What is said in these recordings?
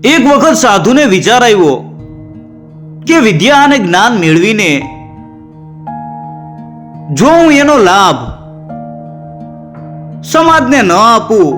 એક વખત સાધુને વિચાર આવ્યો કે વિદ્યા અને જ્ઞાન મેળવીને જો હું એનો લાભ સમાજને ન આપું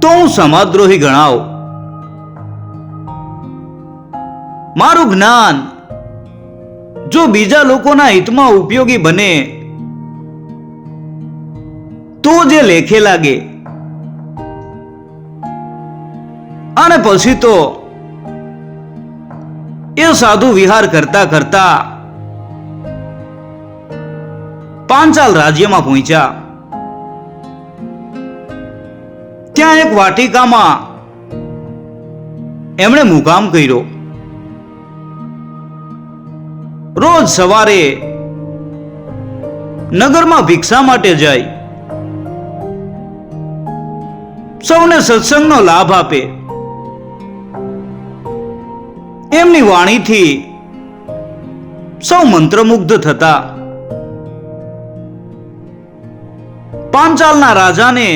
તો હું સમાજદ્રોહી ગણાવ. મારું જ્ઞાન જો બીજા લોકોના હિતમાં ઉપયોગી બને તો જે લેખે લાગે, અને પછી તો એ સાધુ વિહાર કરતા કરતા પાંચાલ રાજ્યમાં પહોંચ્યા. ત્યાં એક વાટિકામાં એમણે મુકામ કર્યો. રોજ સવારે નગરમાં ભિક્ષા માટે જાય, સૌને સત્સંગનો લાભ આપે. એમની વાણીથી સૌ મંત્રમુગ્ધ થતા. પાંચાલના રાજાને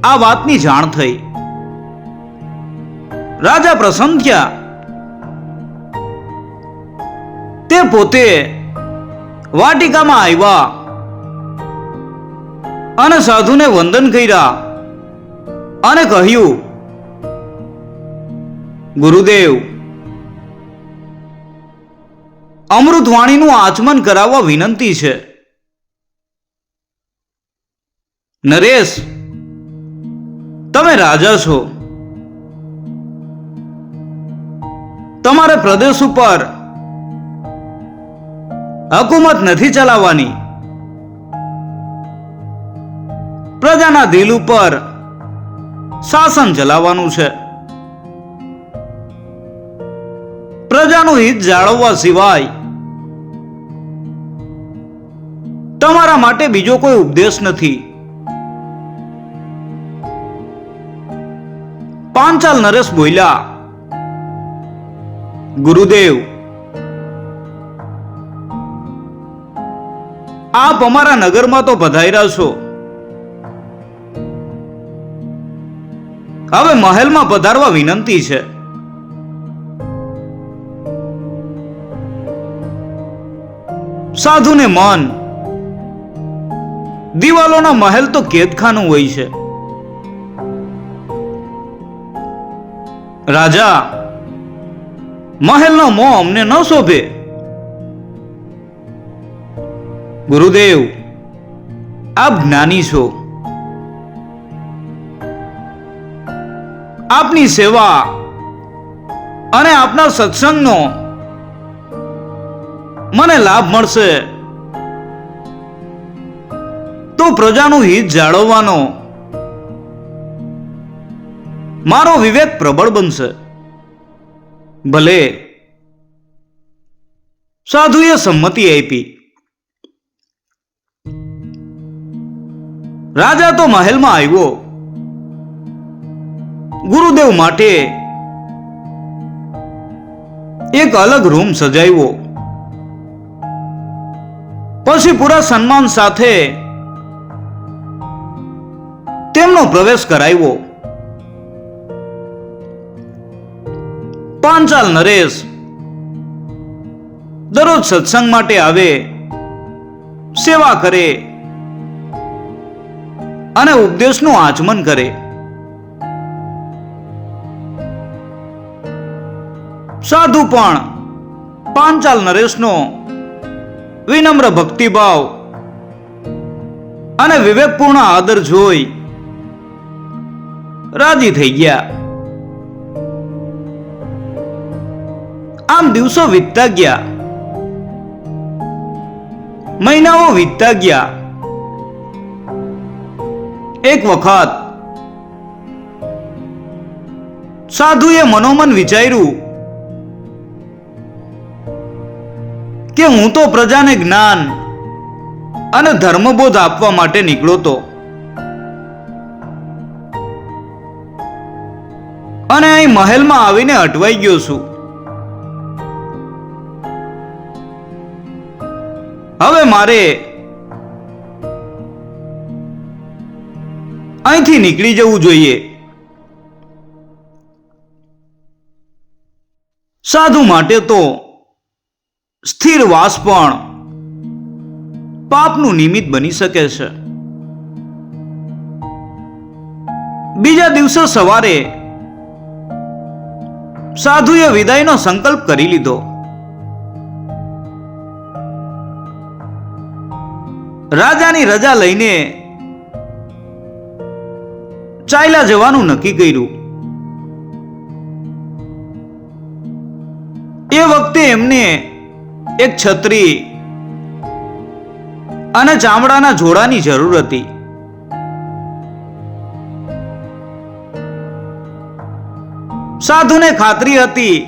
આ વાતની જાણ થઈ. રાજા પ્રસન્ન થયા. તે પોતે વાટિકામાં આવ્યા અને સાધુને વંદન કર્યા અને કહ્યું, ગુરુદેવ, અમૃતવાણીનું આચમન કરાવવા વિનંતી છે. નરેશ, તમે રાજા છો, તમારે પ્રદેશ ઉપર હકુમત નથી ચલાવવાની. પ્રજાના દિલ ઉપર શાસન ચલાવવાનું છે. પ્રજાનું હિત જાળવવા સિવાય તમારા માટે બીજો કોઈ ઉપદેશ નથી. પાંચાલ નરેશ બોલ્યા, ગુરુદેવ, આપ અમારા નગરમાં તો પધાર્યા છો, હવે મહેલમાં પધારવા વિનંતી છે. સાધુને મન, દિવાલોના મહેલ તો કેદખાનું હોય છે. રાજા, મહેલનો મોહ અમને ન શોભે. ગુરુદેવ, આપ જ્ઞાની છો, આપની સેવા અને આપના સત્સંગનો મને લાભ મળશે તો પ્રજાનું હિત જાળવવાનો મારો વિવેક પ્રબળ બનશે. ભલે. સાધુએ સંમતિ આપી. રાજા તો મહેલમાં આવ્યો. ગુરુદેવ માટે એક અલગ રૂમ સજાવ્યો. પછી પૂરા સન્માન સાથે તેમનો પ્રવેશ કરાવ્યો. પાંચાલ નરેશ દરરોજ સત્સંગ માટે આવે, સેવા કરે અને ઉપદેશનું આચમન કરે. સાધુ પણ પાંચાલ નરેશનો વિનમ્ર ભક્તિભાવ અને વિવેકપૂર્ણ આદર જોઈ રાજી થઈ ગયા. આમ દિવસો વીતતા ગયા, મહિનાઓ વીતતા ગયા. એક વખત સાધુએ મનોમન વિચાર્યું કે હું તો પ્રજાને જ્ઞાન અને ધર્મબોધ આપવા માટે નીકળ્યો અને અહીં મહેલમાં આવીને અટવાઈ ગયો છું. હવે મારે અહીંથી નીકળી જવું જોઈએ. સાધુ માટે તો સ્થિર વાસ પણ પાપનું નિમિત્ત બની શકે છે. બીજા દિવસે સવારે સાધુએ વિદાયનો સંકલ્પ કરી લીધો. રાજાની રજા લઈને ચાલ્યા જવાનું નક્કી કર્યું. એ વખતે એમને એક છત્રી અને ચામડાના જોડાની જરૂર હતી. સાધુને ખાતરી હતી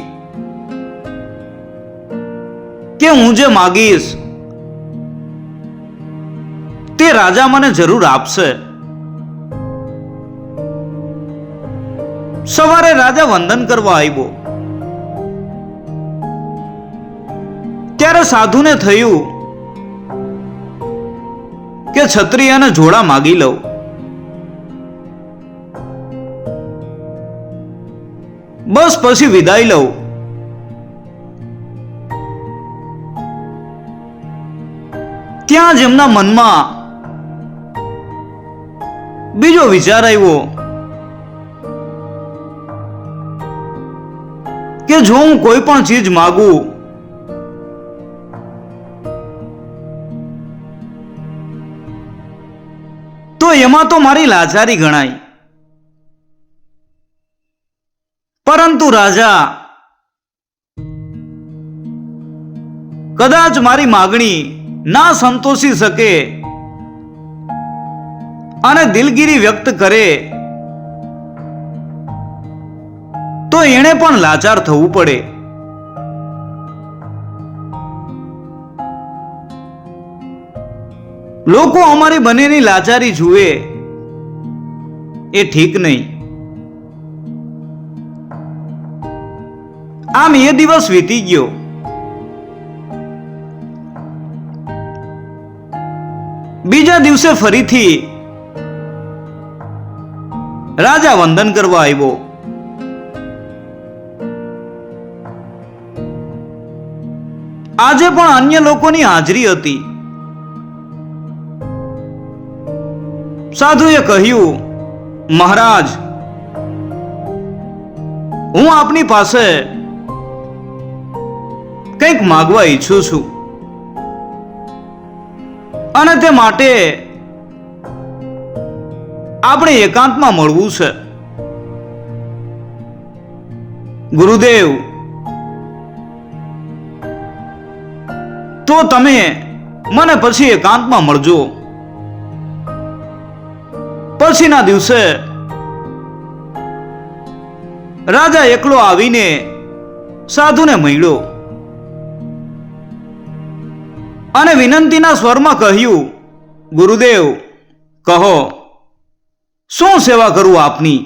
કે હું જે માગીશ તે રાજા મને જરૂર આપશે. સવારે રાજા વંદન કરવા આવ્યો ત્યારે સાધુને થયું કે છત્રી અને જોડા માગી લઉં. બસ પછી વિદાય લઉં. ત્યાં જ એમના મનમાં બીજો વિચાર આવ્યો કે જો હું કોઈ પણ ચીજ માગું તો એમાં તો મારી લાચારી ગણાય. પરંતુ રાજા કદાચ મારી માગણી ના સંતોષી શકે અને દિલગીરી વ્યક્ત કરે તો એણે પણ લાચાર થવું પડે. લોકો અમારી બંનેની લાચારી જુએ એ ઠીક નહીં. આમ એ દિવસ વીતી ગયો. બીજા દિવસે ફરીથી રાજા વંદન કરવા આવ્યો. આજે પણ અન્ય લોકોની હાજરી હતી. સાધુએ કહ્યું, મહારાજ, હું આપની પાસે કંઈક માગવા ઈચ્છું છું અને તે માટે આપણે એકાંતમાં મળવું છે. ગુરુદેવ, તો તમે મને પછી એકાંતમાં મળજો. પછીના દિવસે રાજા એકલો આવીને સાધુને મળ્યો અને વિનંતીના સ્વરમાં કહ્યું, ગુરુદેવ, કહો, શું સેવા કરું આપની?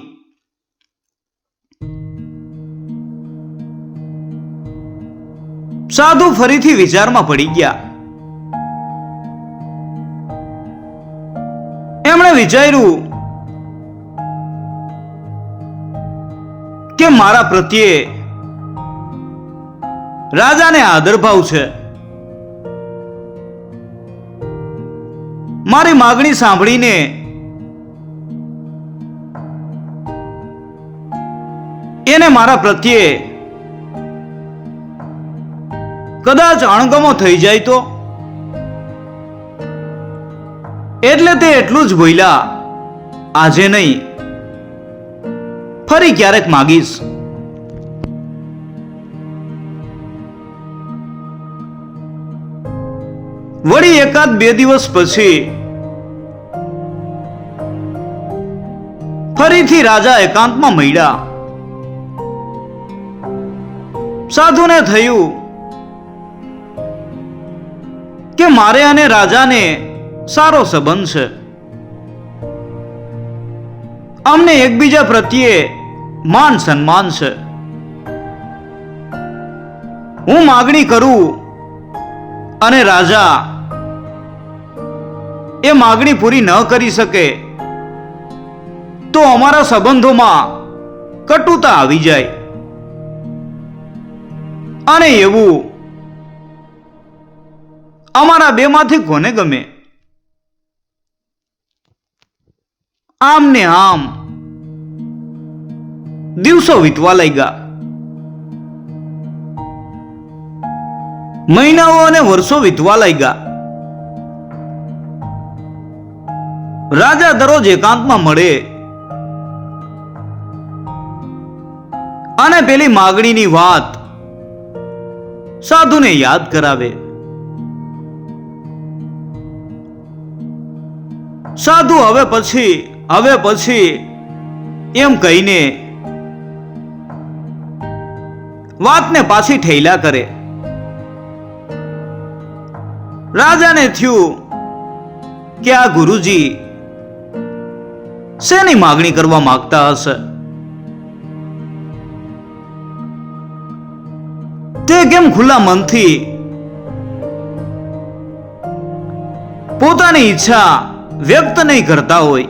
સાધુ ફરીથી વિચારમાં પડી ગયા. એમણે વિચાર્યું કે મારા પ્રત્યે રાજાને આદરભાવ છે. મારી માગણી સાંભળીને એને મારા પ્રત્યે કદાચ અણગમો થઈ જાય તો? એટલે તે એટલું જ બોલ્યા, આજે નહીં, ફરી ક્યારેક માગીશ. વળી એકાદ બે દિવસ પછી ફરીથી રાજા એકાંતમાં મળ્યા. સાધુને થયું કે મારે અને રાજાને સારો સંબંધ છે. અમને એકબીજા પ્રત્યે માન સન્માન છે. હું માગણી કરું અને રાજા એ માગણી પૂરી ન કરી શકે તો અમારા સંબંધોમાં કટુતા આવી જાય. અને એવું અમારા બેમાંથી કોને ગમે? આમ ને આમ દિવસો વીતવા લાગ્યા. મહિનાઓ અને વર્ષો વીતવા લાગ્યા. રાજા દરરોજ એકાંતમાં મળે અને પેલી માગણીની વાત સાધુને યાદ કરાવે. સાધુ હવે પછી એમ કહીને વાતને પાછી ઠેલા કરે. રાજાને થયું કે આ ગુરુજી શેની માગણી કરવા માંગતા હશે? તે કેમ ખુલ્લા મનથી પોતાની ઈચ્છા વ્યક્ત નહીં કરતા હોય?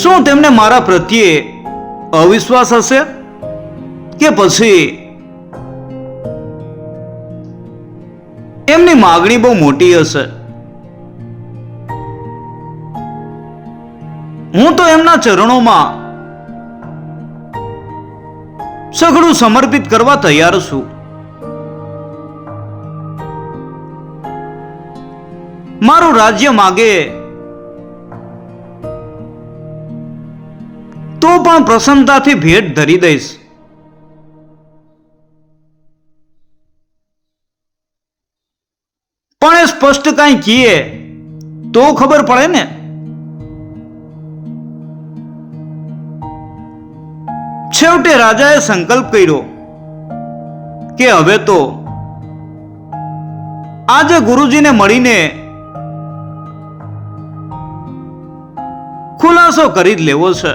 શું તેમને મારા પ્રત્યે અવિશ્વાસ હશે કે પછી એમની માગણી બહુ મોટી હશે? હું તો એમના ચરણોમાં સઘળું સમર્પિત કરવા તૈયાર છું. મારું રાજ્ય માગે તો પણ પ્રસન્નતાથી ભેટ ધરી દઈશ. પણ એ સ્પષ્ટ કાંઈ કીએ તો ખબર પડે ને. છેવટે રાજાએ સંકલ્પ કર્યો કે હવે તો આજે ગુરુજીને મળીને ખુલાસો કરી જ લેવો છે.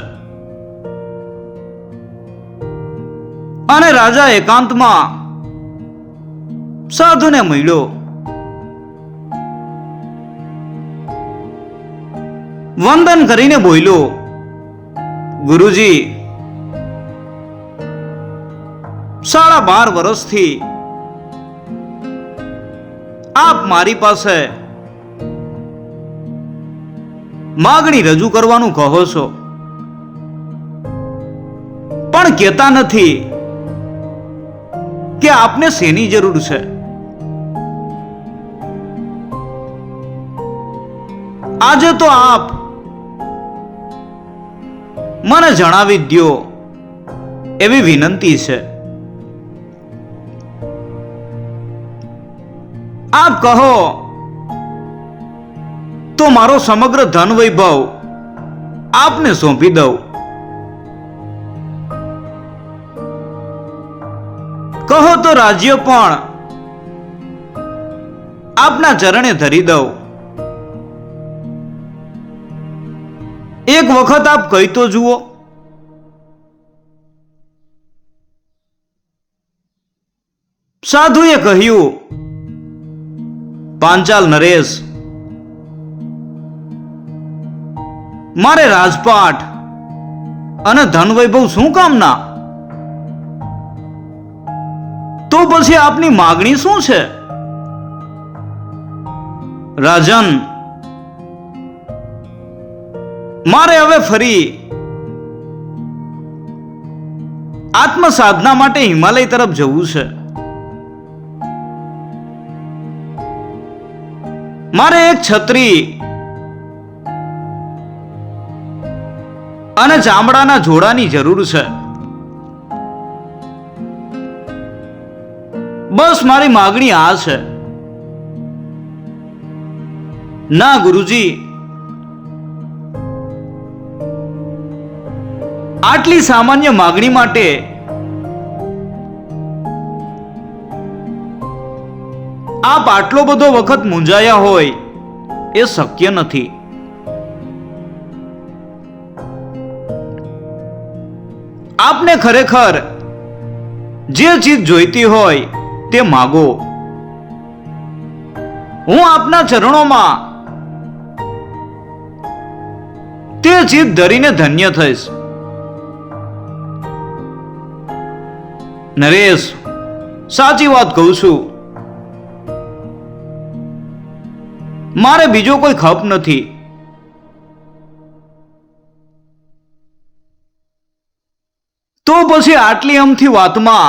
અને રાજા એકાંતમાં સાધુને મળ્યો. વંદન કરીને બોલ્યો, ગુરુજી, 12.5 વર્ષથી આપ મારી પાસે માગણી રજૂ કરવાનું કહો છો, પણ કહેતા નથી કે આપને શેની જરૂર છે. આજે તો આપ મને જણાવી દ્યો એવી વિનંતી છે. આપ કહો તો મારો સમગ્ર ધન વૈભવ આપને સોંપી દઉં. કહો તો રાજ્ય પણ આપના ચરણે ધરી દઉં. એક વખત આપ કહી તો જુઓ. સાધુએ કહ્યું, પાંચાલ નરેશ, મારે રાજપાટ અને ધન વૈભવ શું કામના? તો પછી આપની માગણી શું છે? રાજન, મારે હવે ફરી આત્મ સાધના માટે હિમાલય તરફ જવું છે. મારે એક છત્રી અને ચામડાના જોડાની જરૂર છે. બસ મારી માગણી આ છે. ના ગુરુજી, આટલી સામાન્ય માગણી માટે આપ આટલો બધો વખત મૂંઝાયા હોય એ શક્ય નથી. આપને ખરેખર જે ચીજ જોઈતી હોય તે માગો. હું આપના ચરણોમાં તે ચીજ ધરીને ધન્ય થઈશ. નરેશ, સાચી વાત કહું છું. મારે બીજો કોઈ ખપ નથી. તો પછી આટલી અમથી વાતમાં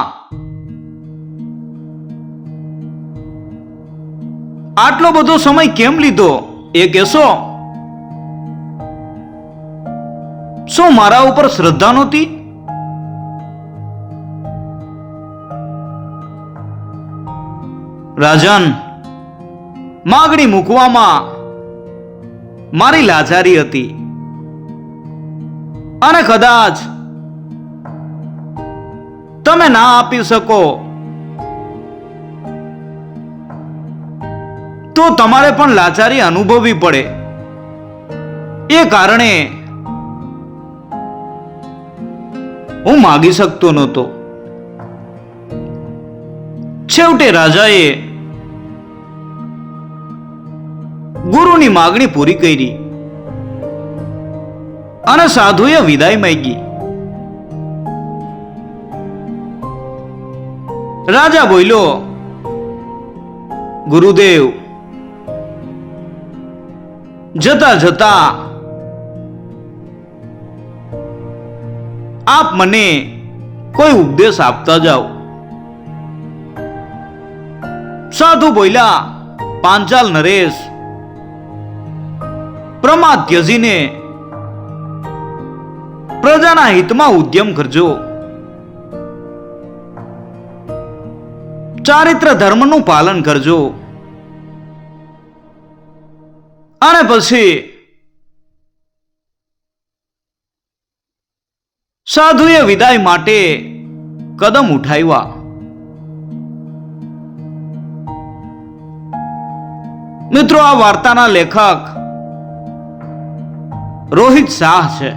આટલો બધો સમય કેમ લીધો એ કહેશો? શું મારા ઉપર શ્રદ્ધા નહોતી? રાજન, માગણી મૂકવામાં મારી લાચારી હતી, અને કદાચ તમે ના આપી શકો તો તમારે પણ લાચારી અનુભવવી પડે. એ કારણે હું માગી શકતો નહોતો. છેવટે રાજાએ ગુરુની માગણી પૂરી કરી અને સાધુએ વિદાય માંગી. રાજા બોલ્યો, ગુરુદેવ, જતા જતા આપ મને કોઈ ઉપદેશ આપતા જાઓ. સાધુ બોલ્યા, પાંચાલ નરેશ, પ્રમાદ ત્યજીને પ્રજાના હિતમાં ઉદ્યમ કરજો. ચારિત્ર ધર્મનું પાલન કરજો. અને પછી સાધુએ વિદાય માટે કદમ ઉઠાવ્યા. મિત્રો, આ વાર્તાના લેખક રોહિત શાહ છે.